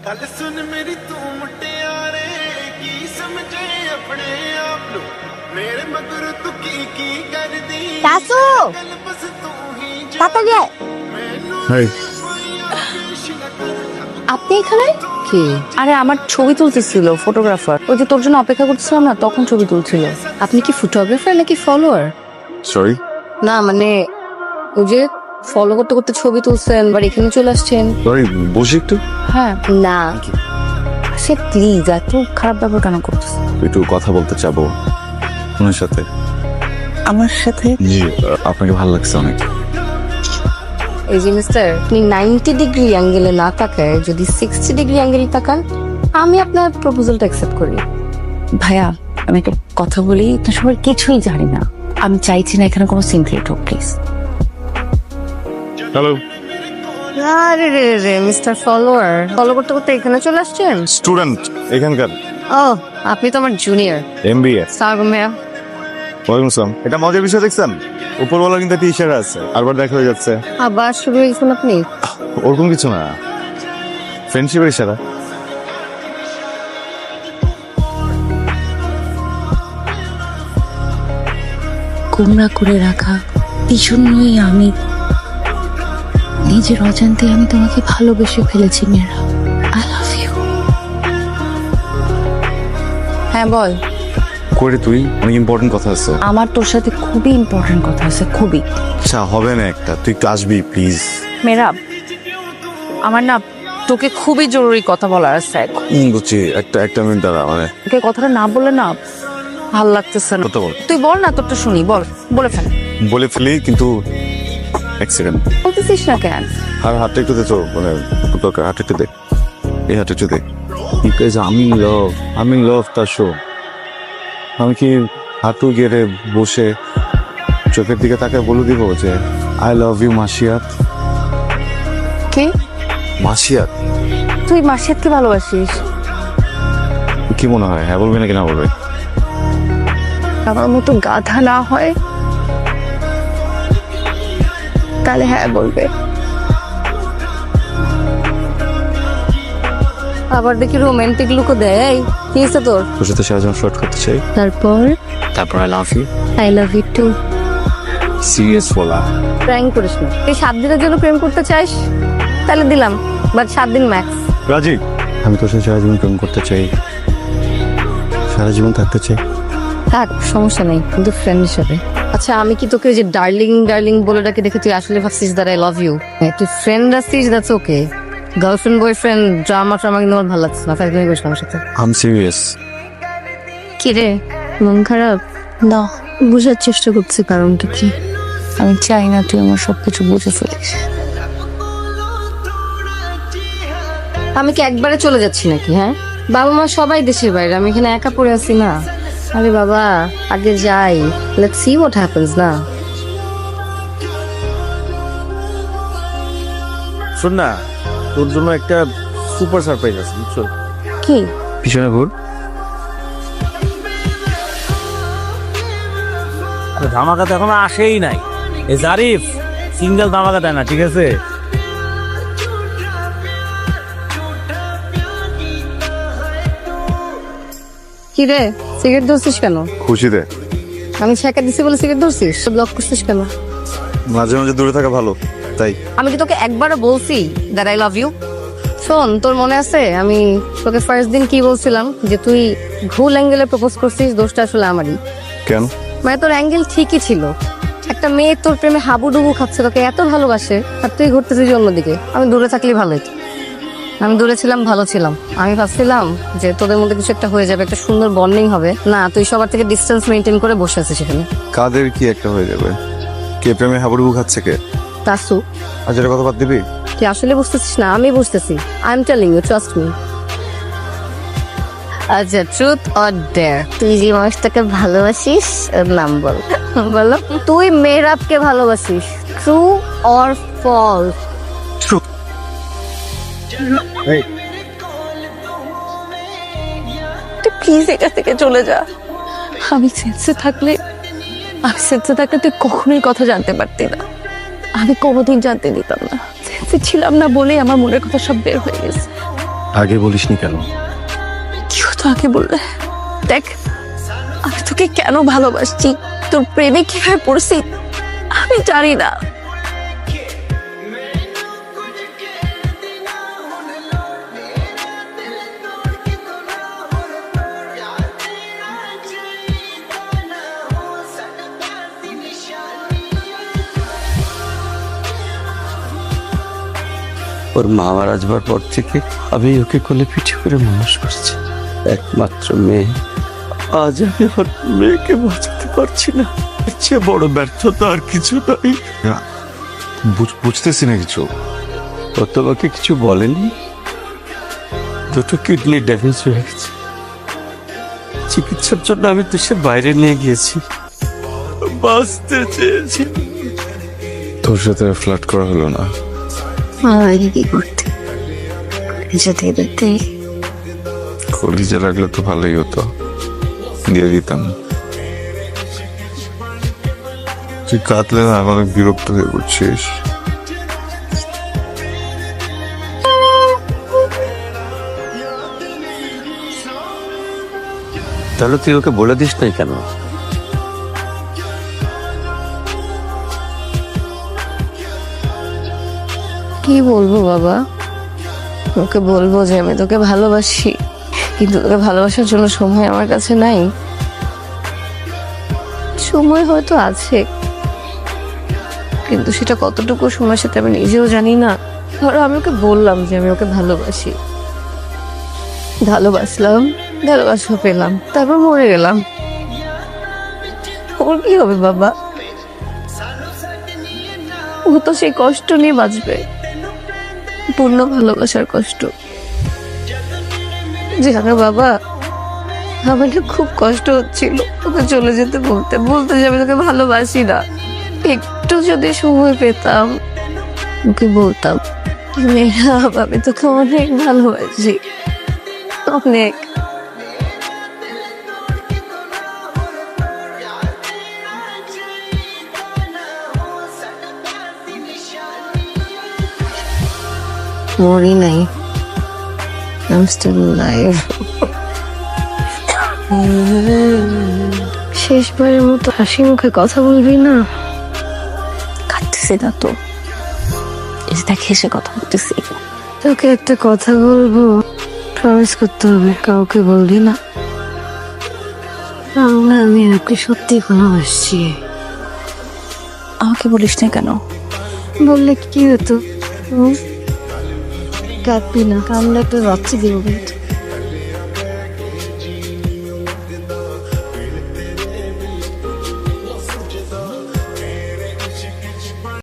गल सुन मेरी तू मुटियारे की समझे अपने आप नु मेरे मगर तू की कर दी দাসু गल बस तू ही তাড়াতাড়ি আয়। হাই আপনি এখানে কি আরে আমার ছবি তুলতেছিল ফটোগ্রাফার, ওই যে তোর জন্য অপেক্ষা করতেছিলাম না, তখন ছবি তুলছিল। আপনি কি ফটোগ্রাফার নাকি ফলোয়ার? সরি না মানে ওই যে ফলো করতে করতে ছবি তুলছেন আর এখানে চলে আসছেন। সরি বসি একটু। হ্যাঁ না সে প্লিজ এত খারাপ ব্যবহার কেন করতেছ? একটু কথা বলতে চাবো ওনার সাথে। আমার সাথে জি আপনাকে ভালো লাগছে অনেক। এই যে মিস্টার, আপনি 90 ডিগ্রি অ্যাঙ্গেলে না তাকায় যদি 60 ডিগ্রি অ্যাঙ্গেলে তাকান, আমি আপনার প্রপোজালটা অ্যাকসেপ্ট করি। ভাইয়া আমি একটা কথা বলি, তো সবার কিছুই জানি না, আমি চাইছি না এখানে কোনো সিন ক্রিয়েট হোক প্লিজ। হ্যালো আরে রে রে মিস্টার ফলোয়ার, ফলো করতে করতে এখানে চলে আসছেন? স্টুডেন্ট এখানকার। ও আপনি তো আমার জুনিয়র। এমবিএ। সালাম ভাইয়া। ওয়ালাইকুম আসসালাম। এটা মজার বিষয় দেখছেন, উপরওয়ালা কিন্তু একটা ইশারা আছে, আরবার দেখা হয়ে যাচ্ছে। আবার শুরু হয়েছেন আপনি? ওরকম কিছু না, ফ্রেন্ডশিপের ইশারা। গোমরা করে রাখা পিছনই আমি নিজের অজান্তে আমি তোমাকে ভালোবেসে ফেলেছি মেয়েরা। I love you. হ্যাঁ বল। করে তুই অনেক ইম্পর্টেন্ট কথা আছে। আমার তোর সাথে খুবই ইম্পর্টেন্ট কথা আছে, খুবই। আচ্ছা হবে না একটা, তুই একটু আসবি প্লিজ। মেরা আমার না তোকে খুবই জরুরি কথা বলার আছে। বুঝছি, একটা মিনিট দাঁড়া, মানে তোকে কথাটা না বলে না ভাল লাগতেছে না। কথা বল। তুই বল না, তোরটা শুনি, বল, বলে ফেল। বলে ফেলি কিন্তু এক সেকেন্ড। বলতেছিস না কেন? আর হাতটা একটু দে তো, মানে দরকার, হাতটা একটু দে, এই হাতটা একটু দে। বিকজ আমি লাভ তার শো। আমি কি হাঁটু গেড়ে বসে চোখের দিকে তাকে বলে দিব যে আই লাভ ইউ মাসিয়াত? কি মাসিয়াত? তুই মাসিয়াতকে ভালোবাসিস? কি মনে হয়, হ্যাঁ বলবে নাকি না বলবে? আমার মতো গাধা না হয় তাহলে হ্যাঁ বলবে। আবার দেখি রোমান্টিক লুকও দেয়। কি হয়েছে তোর? তোর সাথে সারা জীবন ফ্লার্ট করতে চাই। তারপর I love you. I love you too. Serious বলা। প্র্যাঙ্ক করিস না। তুই 7 দিনের জন্য প্রেম করতে চাইস, তাহলে দিলাম, বাট 7 দিন ম্যাক্স। রাজি, আমি তোর সাথে সারা জীবন প্রেম করতে চাই, সারা জীবন থাকতে চাই। থাক, সমস্যা নেই, কিন্তু ফ্রেন্ড হিসাবে। আচ্ছা আমি কি তোকে যে ডার্লিং ডার্লিং বলে ডাকে দেখে তুই আসলে ভাবছিস দ্যাট আই লাভ ইউ? তুই ফ্রেন্ড আসছিস, that's okay. Girlfriend boyfriend drama trauma কিন্তু আমার ভালো লাগছে না। তাই তুমি বসলাম সাথে। I am serious. কি রে, মন খারাপ? না, বোঝার চেষ্টা করছি কারণটা কি। আমি চাই না তুই আমার সবকিছু বুঝে ফেলিস। আমি কি একবারে চলে যাচ্ছি নাকি? হ্যাঁ, বাবা মা সবাই দেশের বাইরে, আমি এখানে একা পড়ে আছি না। আরে বাবা আগে যাই, লেটস সি হোয়াট হ্যাপেন্স না। শোন না, তোর জন্য একটা সুপার সারপ্রাইজ আছে, বুঝছো? কি? পিছনে ঘুর। ধামাকা তো এখনো আসেই নাই। এ জারিফ সিঙ্গেল ধামাকা দেয় না, ঠিক আছে? কি রে, সিগারেট ধরছিস কেন? খুশিতে আমি ছেঁকা দিছি বলে সিগারেট ধরছিস? ব্লক করছিস কেন? মাঝে মাঝে দূরে থাকা ভালো, তাই। আমি কি তোকে একবারও বলছি দ্যাট আই লাভ ইউ? শোন, তোর মনে আছে আমি তোকে ফার্স্ট দিন কি বলছিলাম, যে তুই ভুল অ্যাঙ্গেলে প্রপোজ করছিস, দোষটা আসলে আমারই। কেন? মানে তোর অ্যাঙ্গেল ঠিকই ছিল, একটা মেয়ে তোর প্রেমে হাবুডুবু খাচ্ছে, তোকে এত ভালোবাসে, আর তুই ঘুরতেছিস অন্যদিকে। আমি দূরে থাকলেই ভালো হতো। আমি দূরে ছিলাম, ভালো ছিলাম। আমি ভাবছিলাম যে তোদের মধ্যে কিছু একটা হয়ে যাবে, একটা সুন্দর বন্ডিং হবে। না, তুই সবার থেকে ডিস্টেন্স মেনটেন করে বসে আছিস সেখানে। কাদের কি একটা হয়ে যাবে? কে প্রেমে হাবুডুবু খাচ্ছে কে? তাসু, আজ এটা কথা বাদ দিবি? তুই আসলে বুঝতেছিস না, আমি বুঝতেছি। I am telling you, trust me. আচ্ছা, ট্রুথ অর ডেয়ার, তুই যে মানুষটাকে ভালোবাসিস ওর নাম বল। বলো, তুই মেহরাবকে ভালোবাসিস, ট্রু অর ফলস? ট্রুথ। তুই প্লিজ এটা থেকে চলে যা। আমি সেন্সে থাকলে তুই কখনোই কথা জানতে পারতি না। আমি কোনোদিন জানতে দিতাম না। সেন্সে ছিলাম না বলেই আমার মনের কথা সব বের হয়ে গেছে। আগে বলিসনি কেন? কি হতো আগে বললে? দেখ, আমি তোকে কেন ভালোবাসছি, তোর প্রেমে কিভাবে পড়ছি আমি জানি না। ওর মা মারা যাবার পর থেকে আমি ওকে কোলে পিঠে করে মানুষ করছি, একমাত্র মেয়ে। আজ আমি ওর মেয়েকে বাঁচাতে পারছি না। এর চেয়ে বড় ব্যর্থতা আর কিছু নাই। বুঝতেছি না কিছু। ও তোমাকে কিছু বলেনি? দুটো কিডনি ড্যামেজ হয়ে গেছে, চিকিৎসার জন্য আমি দেশের বাইরে নিয়ে গিয়েছি। বাঁচতে চেয়েছি। তোর সাথে ফ্লার্ট করা হলো না? কি করতে যেতে যেতে কলিজা লাগলে তো ভালোই হতো, দিয়ে দিতাম। তুই কাঁদলে না অনেক বিরক্ত হয়ে পড়ছিস। তাহলে তুই ওকে বলে দিস নাই কেন? কি বলবো বাবা? ওকে বলবো যে আমি তোকে ভালোবাসি, কিন্তু তোকে ভালোবাসার জন্য সময় আমার কাছে নাই। সময় হয়তো আছে, কিন্তু সেটা কতটুকু সময় সেটা আমি নিজেও জানি না। ধরো আমি ওকে বললাম যে আমি ওকে ভালোবাসি, ভালোবাসলাম, ভালোবাসা পেলাম, তারপর মরে গেলাম। ওর কি হবে বাবা? ও তো সেই কষ্ট নিয়ে বাঁচবে, পূর্ণ ভালোবাসার কষ্ট। জানো বাবা, আমার না খুব কষ্ট হচ্ছিল ওকে চলে যেতে, বলতে বলতে যে আমি তোকে ভালোবাসি না। একটু যদি সময় পেতাম ওকে বলতাম, মেয়েরা আমি তোকে অনেক ভালোবাসি, অনেক। মরি নাই, I'm still alive. শেষবারের মতো হাসি মুখে কথা বলবি না? কাটতেছি না তো, এই যে দেখ হেসে কথা বলতেছি। তোকে একটা কথা বলবো, প্রমিস করতে হবে, কাউকে বলবি না। আমি ওকে সত্যি ভালোবাসছি। আমাকে বলিস না কেন? বললে কি হতো? কাঁদবি না, কান্না একটা বাচ্চা দিব কিন্তু।